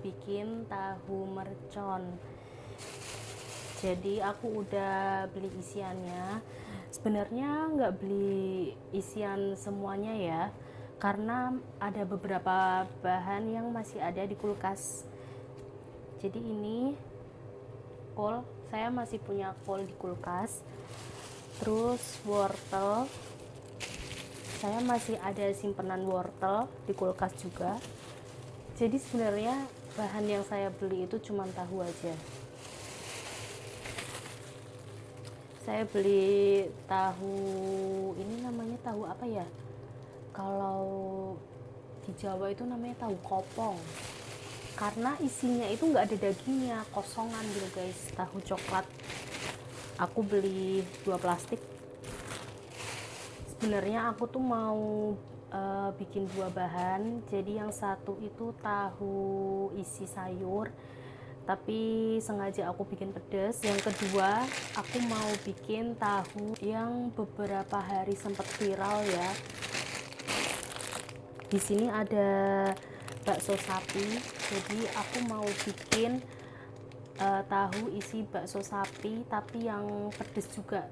bikin tahu mercon. Jadi aku udah beli isiannya. Sebenarnya nggak beli isian semuanya ya, karena ada beberapa bahan yang masih ada di kulkas. Jadi ini kol, saya masih punya kol di kulkas. Terus wortel, saya masih ada simpenan wortel di kulkas juga. Jadi sebenarnya bahan yang saya beli itu cuma tahu aja. Saya beli tahu, ini namanya tahu apa ya? Kalau di Jawa itu namanya tahu kopong. Karena isinya itu nggak ada dagingnya, kosongan gitu guys. Tahu coklat. Aku beli 2 plastik. Sebenarnya aku tuh mau bikin 2 bahan. Jadi yang satu itu tahu isi sayur, tapi sengaja aku bikin pedas. Yang kedua, aku mau bikin tahu yang beberapa hari sempat viral ya. Di sini ada bakso sapi, jadi aku mau bikin tahu isi bakso sapi tapi yang pedas juga.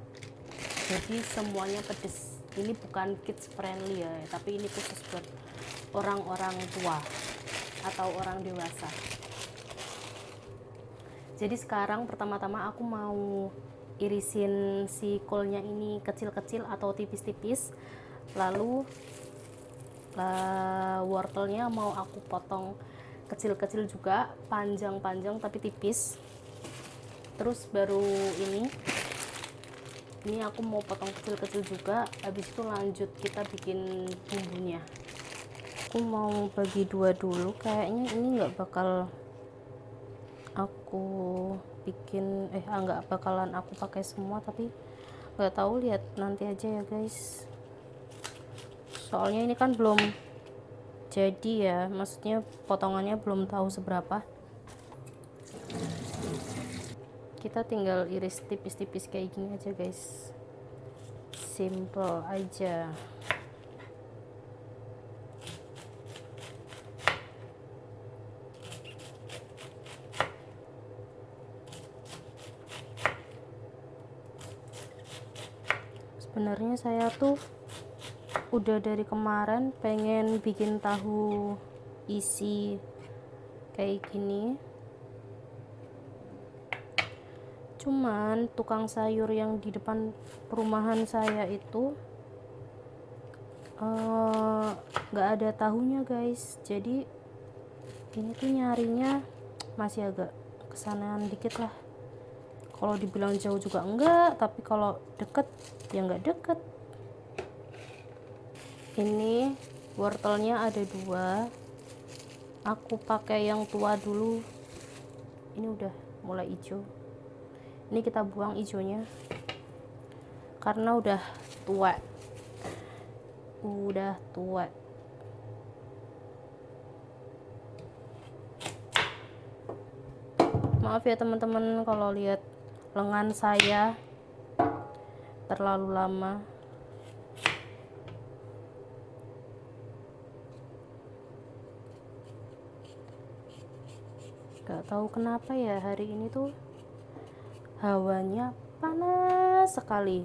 Jadi semuanya pedas. Ini bukan kids friendly ya, tapi ini khusus buat orang-orang tua atau orang dewasa. Jadi sekarang pertama-tama aku mau irisin si kolnya ini kecil-kecil atau tipis-tipis. Lalu wortelnya mau aku potong kecil-kecil juga, panjang-panjang tapi tipis. Terus baru ini aku mau potong kecil-kecil juga. Habis itu lanjut kita bikin bumbunya. Aku mau bagi 2 dulu, kayaknya ini nggak bakal aku bikin nggak bakalan aku pakai semua, tapi nggak tahu, lihat nanti aja ya guys. Soalnya ini kan belum jadi ya, maksudnya potongannya belum tahu seberapa. Kita tinggal iris tipis-tipis kayak gini aja guys, simple aja. Sebenarnya saya tuh udah dari kemarin pengen bikin tahu isi kayak gini, cuman tukang sayur yang di depan perumahan saya itu nggak ada tahunya guys. Jadi ini tuh nyarinya masih agak kesanaan dikit lah. Kalau dibilang jauh juga enggak, tapi kalau deket ya enggak deket. Ini wortelnya ada 2, aku pakai yang tua dulu. Ini udah mulai hijau, ini kita buang hijaunya karena udah tua. Maaf ya teman-teman kalau lihat lengan saya terlalu lama. Gak tahu kenapa ya hari ini tuh hawanya panas sekali.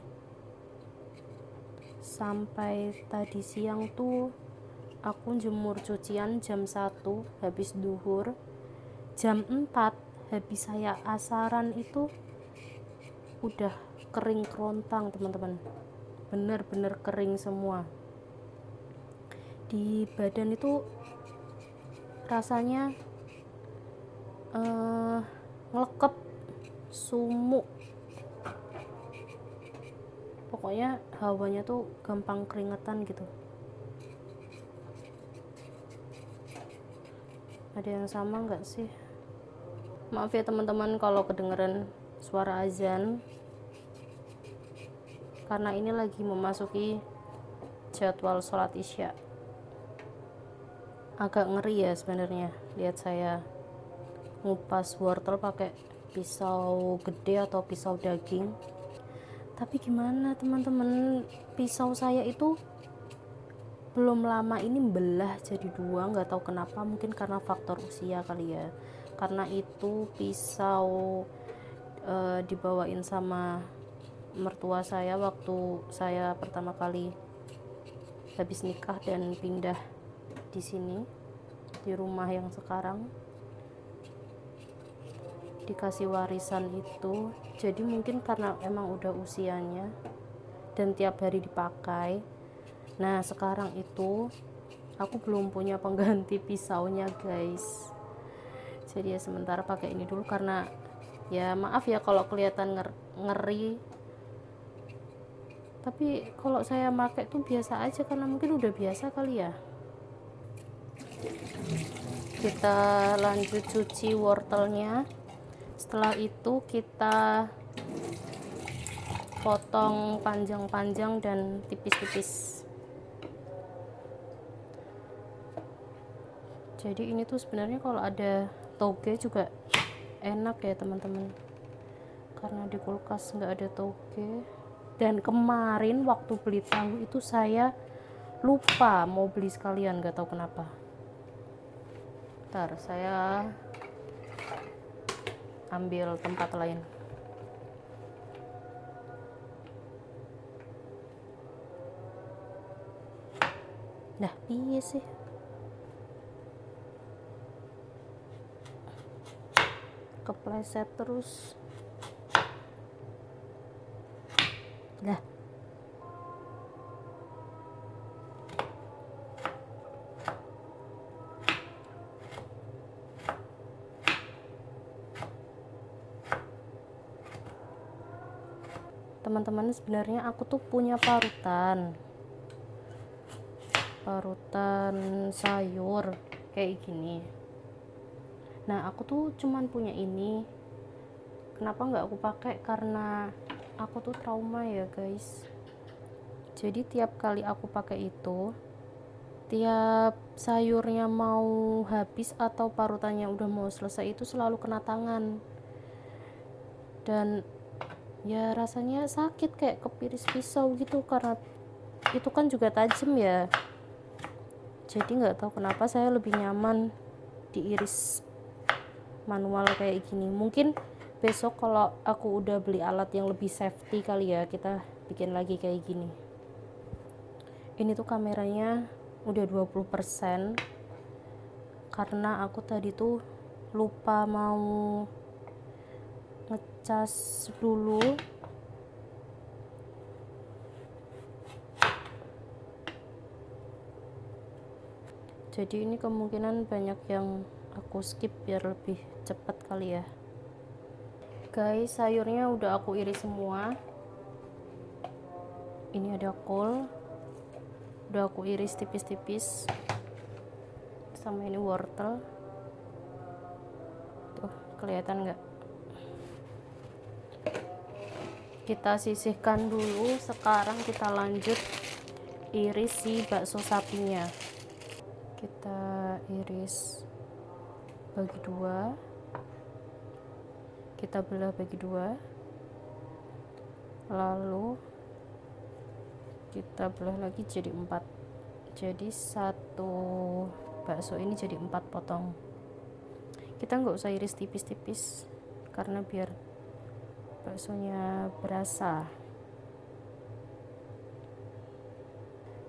Sampai tadi siang tuh aku jemur cucian jam 1 habis duhur, jam 4 habis saya asaran itu udah kering kerontang teman-teman, bener-bener kering semua. Di badan itu rasanya ngelekep, sumuk, pokoknya hawanya tuh gampang keringetan gitu. Ada yang sama nggak sih? Maaf ya teman-teman kalau kedengeran suara azan, karena ini lagi memasuki jadwal sholat isya. Agak ngeri ya sebenarnya lihat saya ngupas wortel pakai pisau gede atau pisau daging. Tapi gimana teman-teman, pisau saya itu belum lama ini belah jadi dua, nggak tahu kenapa, mungkin karena faktor usia kali ya. Karena itu pisau dibawain sama mertua saya waktu saya pertama kali habis nikah dan pindah di sini, di rumah yang sekarang, dikasih warisan itu. Jadi mungkin karena emang udah usianya dan tiap hari dipakai. Nah sekarang itu aku belum punya pengganti pisaunya guys, jadi ya sementara pakai ini dulu. Karena ya maaf ya kalau kelihatan ngeri, tapi kalau saya pakai tuh biasa aja karena mungkin udah biasa kali ya. Kita lanjut cuci wortelnya. Setelah itu kita potong panjang-panjang dan tipis-tipis. Jadi ini tuh sebenarnya kalau ada toge juga enak ya teman-teman, karena di kulkas nggak ada toge. Dan kemarin waktu beli tahu itu saya lupa mau beli sekalian, nggak tahu kenapa. Ntar saya ambil tempat lain. Nah piye sih, kepleset terus. Lah teman-teman, sebenarnya aku tuh punya parutan sayur kayak gini. Nah aku tuh cuman punya ini. Kenapa nggak aku pakai? Karena aku tuh trauma ya guys. Jadi tiap kali aku pakai itu, tiap sayurnya mau habis atau parutannya udah mau selesai, itu selalu kena tangan. Dan ya rasanya sakit kayak kepiris pisau gitu, karena itu kan juga tajam ya. Jadi nggak tahu kenapa saya lebih nyaman diiris manual kayak gini. Mungkin besok kalau aku udah beli alat yang lebih safety kali ya, kita bikin lagi kayak gini. Ini tuh kameranya udah 20% karena aku tadi tuh lupa mau ngecas dulu. Jadi ini kemungkinan banyak yang aku skip biar lebih cepat kali ya guys. Sayurnya udah aku iris semua. Ini ada kol, udah aku iris tipis-tipis, sama ini wortel. Tuh kelihatan nggak? Kita sisihkan dulu. Sekarang kita lanjut iris si bakso sapinya. Kita iris bagi dua, kita belah bagi dua, lalu kita belah lagi jadi 4. Jadi satu bakso ini jadi 4 potong. Kita nggak usah iris tipis-tipis karena biar baksonya berasa.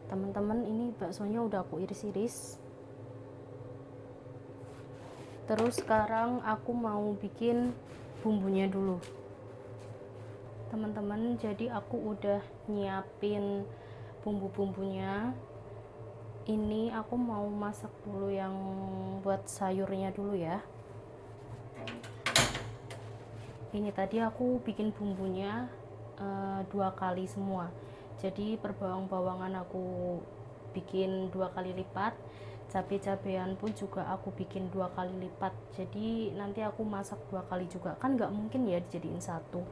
Teman-teman, ini baksonya udah aku iris-iris. Terus sekarang aku mau bikin bumbunya dulu teman-teman. Jadi aku udah nyiapin bumbu-bumbunya. Ini aku mau masak dulu yang buat sayurnya dulu ya. Ini tadi aku bikin bumbunya 2 kali semua. Jadi per bawang-bawangan aku bikin 2 kali lipat, cabai-cabean pun juga aku bikin 2 kali lipat. Jadi nanti aku masak 2 kali juga, kan nggak mungkin ya dijadiin satu.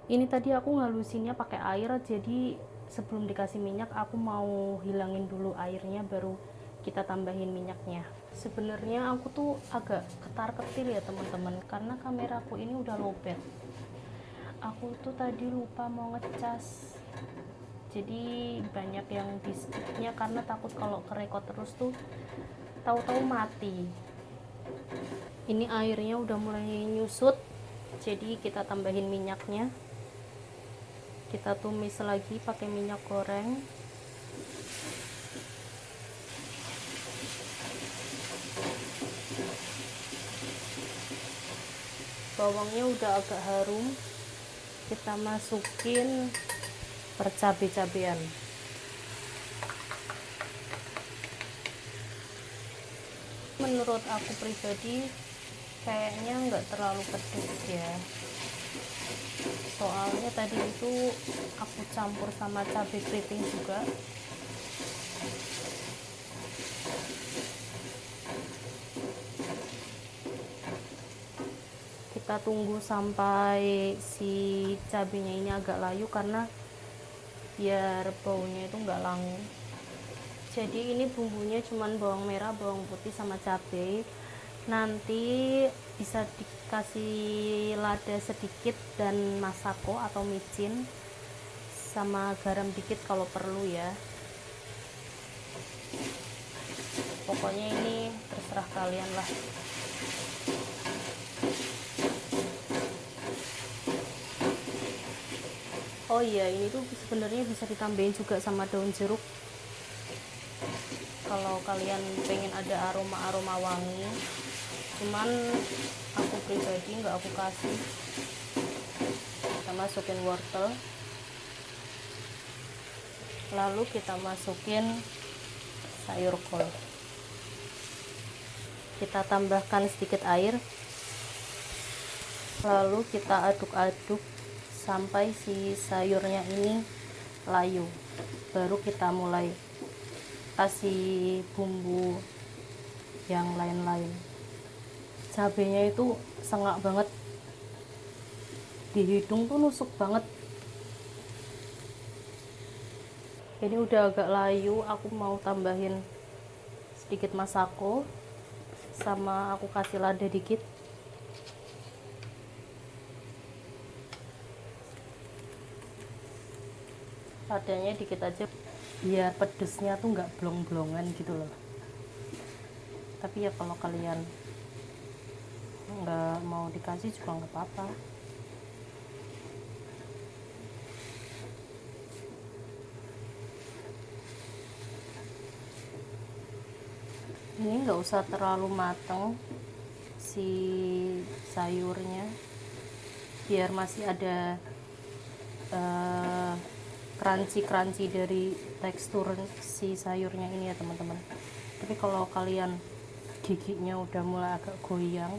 Ini tadi aku ngalusinnya pakai air, jadi sebelum dikasih minyak aku mau hilangin dulu airnya, baru kita tambahin minyaknya. Sebenarnya aku tuh agak ketar-ketir ya teman-teman, karena kameraku ini udah lowbat. Aku tuh tadi lupa mau ngecas, jadi banyak yang di skipnya karena takut kalau kerekot terus tuh tahu-tahu mati. Ini airnya udah mulai nyusut, jadi kita tambahin minyaknya. Kita tumis lagi pakai minyak goreng. Bawangnya udah agak harum, kita masukin percabe-cabean. Menurut aku pribadi kayaknya nggak terlalu pedes ya, soalnya tadi itu aku campur sama cabai keriting juga. Kita tunggu sampai si cabenya ini agak layu karena biar baunya itu nggak langu. Jadi ini bumbunya cuman bawang merah, bawang putih sama cabai. Nanti bisa dikasih lada sedikit dan masako atau micin sama garam dikit kalau perlu ya. Pokoknya ini terserah kalian lah. Oh iya, ini tuh sebenarnya bisa ditambahin juga sama daun jeruk kalau kalian pengen ada aroma wangi, cuman aku pribadi nggak aku kasih. Kita masukin wortel, lalu kita masukin sayur kol, kita tambahkan sedikit air, lalu kita aduk-aduk sampai si sayurnya ini layu. Baru kita mulai kasih bumbu yang lain-lain. Cabenya itu sengak banget, di hidung tuh nusuk banget. Ini udah agak layu, aku mau tambahin sedikit masako sama aku kasih lada dikit. Ladanya dikit aja biar pedesnya tuh nggak blong-blongan gitu loh. Tapi ya kalau kalian nggak mau dikasih juga nggak apa-apa. Ini nggak usah terlalu mateng si sayurnya, biar masih ada crunchy dari tekstur si sayurnya ini ya teman-teman. Tapi kalau kalian giginya udah mulai agak goyang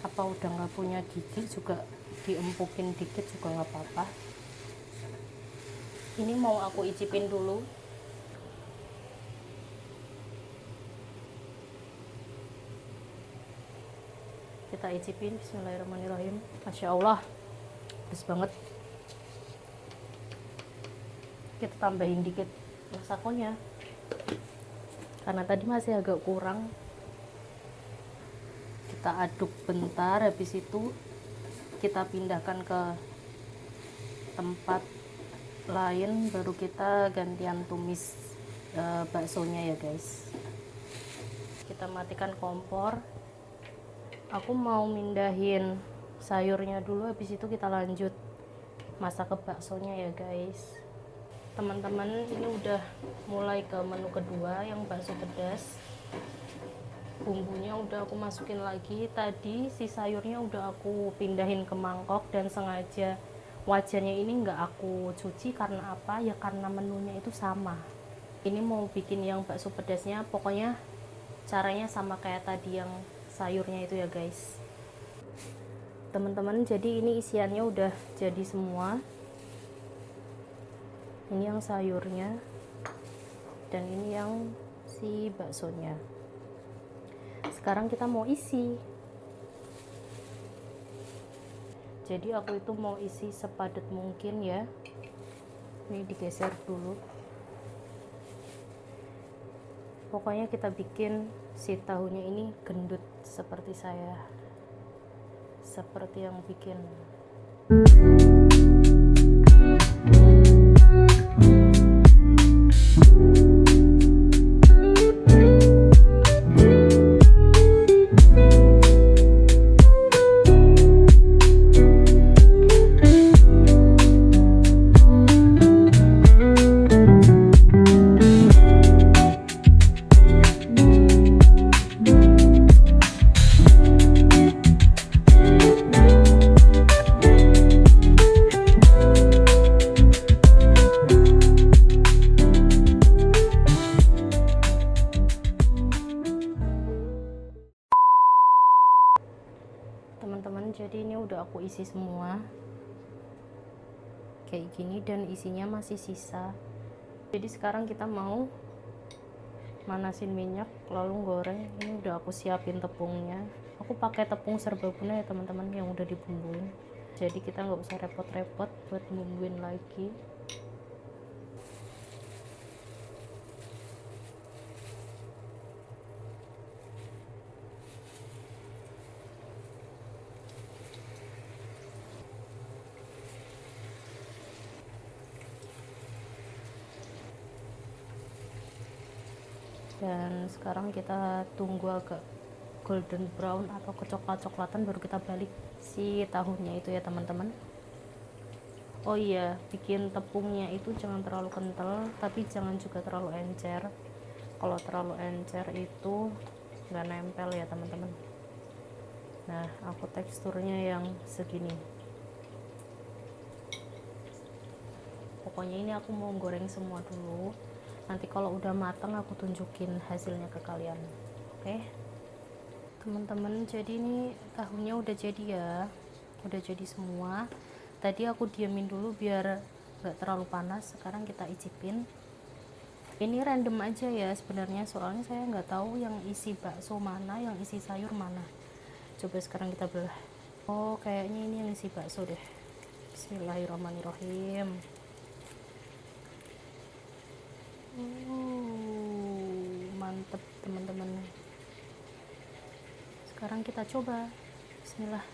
apa udah nggak punya gigi juga, diempukin dikit juga nggak apa-apa. Ini mau aku icipin dulu. Kita icipin, bismillahirrahmanirrahim. Masya Allah, pedes banget. Kita tambahin dikit masakonya karena tadi masih agak kurang. Kita aduk bentar, habis itu kita pindahkan ke tempat lain, baru kita gantian tumis baksonya ya guys. Kita matikan kompor, aku mau mindahin sayurnya dulu, habis itu kita lanjut masak ke baksonya ya guys. Teman-teman, ini udah mulai ke menu kedua yang bakso pedas. Bumbunya udah aku masukin lagi. Tadi si sayurnya udah aku pindahin ke mangkok, dan sengaja wajannya ini nggak aku cuci karena apa ya, karena menunya itu sama. Ini mau bikin yang bakso pedasnya, pokoknya caranya sama kayak tadi yang sayurnya itu ya guys. Teman-teman, jadi ini isiannya udah jadi semua. Ini yang sayurnya dan ini yang si baksonya. Sekarang kita mau isi. Jadi aku itu mau isi sepadat mungkin ya. Ini digeser dulu. Pokoknya kita bikin si tahunya ini gendut seperti saya, seperti yang bikin. udah aku isi semua kayak gini dan isinya masih sisa. Jadi sekarang kita mau manasin minyak lalu goreng. Ini udah aku siapin tepungnya, aku pakai tepung serbaguna ya teman-teman yang udah dibumbuin, jadi kita nggak usah repot-repot buat bumbuin lagi. Dan sekarang kita tunggu agak golden brown atau kecoklat-coklatan baru kita balik si tahunya itu ya teman-teman. Oh iya, bikin tepungnya itu jangan terlalu kental tapi jangan juga terlalu encer. Kalau terlalu encer itu nggak nempel ya teman-teman. Nah, aku teksturnya yang segini. Pokoknya ini aku mau goreng semua dulu, nanti kalau udah matang aku tunjukin hasilnya ke kalian. Oke teman-teman, jadi ini tahunya udah jadi ya, udah jadi semua. Tadi aku diamin dulu biar nggak terlalu panas. Sekarang kita icipin. Ini random aja ya sebenarnya, soalnya saya nggak tahu yang isi bakso mana, yang isi sayur mana. Coba sekarang kita belah. Oh, kayaknya ini yang isi bakso deh. Bismillahirrahmanirrahim. Mantep teman-teman. Sekarang kita coba. Bismillah.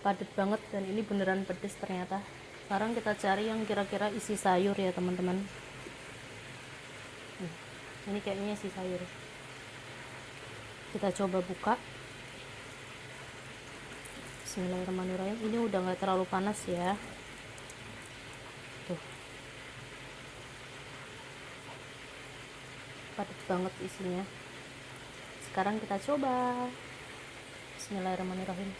Padat banget dan ini beneran pedes ternyata. Sekarang kita cari yang kira-kira isi sayur ya teman-teman. Ini kayaknya isi sayur. Kita coba buka. Bismillahirrahmanirrahim. Ini udah nggak terlalu panas ya. Tuh, padat banget isinya. Sekarang kita coba. Bismillahirrahmanirrahim.